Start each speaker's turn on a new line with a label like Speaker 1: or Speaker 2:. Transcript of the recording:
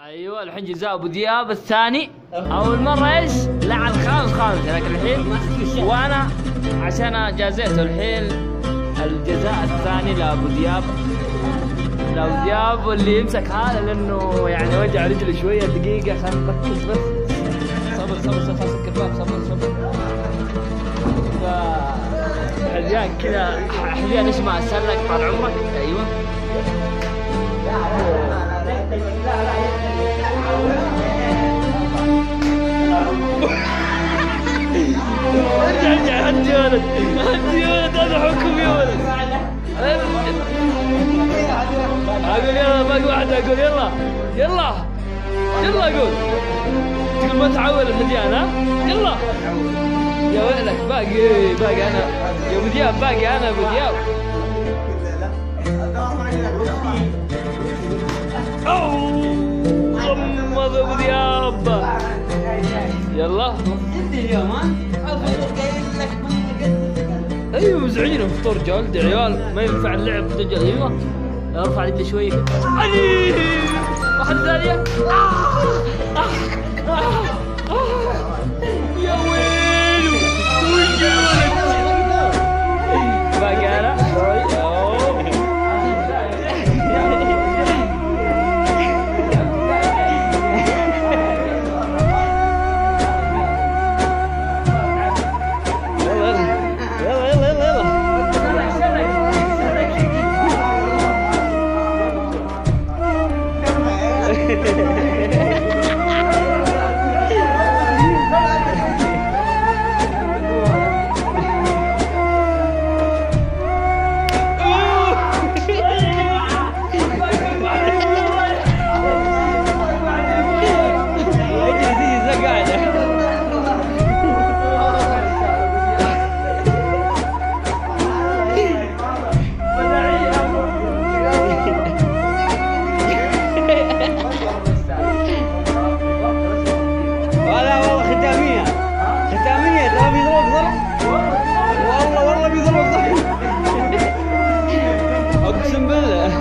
Speaker 1: ايوه الحين جزاء ابو دياب الثاني. اول مره ايش؟ لعن خامس لكن الحين وانا عشان جازيته الحين الجزاء الثاني لابو دياب. واللي يمسك هذا لانه يعني وجع رجلي شويه. دقيقه خلينا نركز بس. صبر سكر الباب. صبر. حذيان كذا، حذيان ايش ما اسلك طال عمرك. ايوه ارجع هدي يا ولد هذا حكم يا ولد. اقول يلا باقي واحدة. اقول يلا اقول تقول ما تعول الهديان. ها يلا يا ويلك. باقي انا يا ابو دياب. باقي انا ابو دياب. غمض ابو دياب. يلا ايوه مزعجين الفطور جولد يا عيال. ما ينفع اللعب دجل. ايوه ارفع رجلي شوي كده. واحدة ثانية. يا ويلو وش باقي انا شوي. اقسم بالله.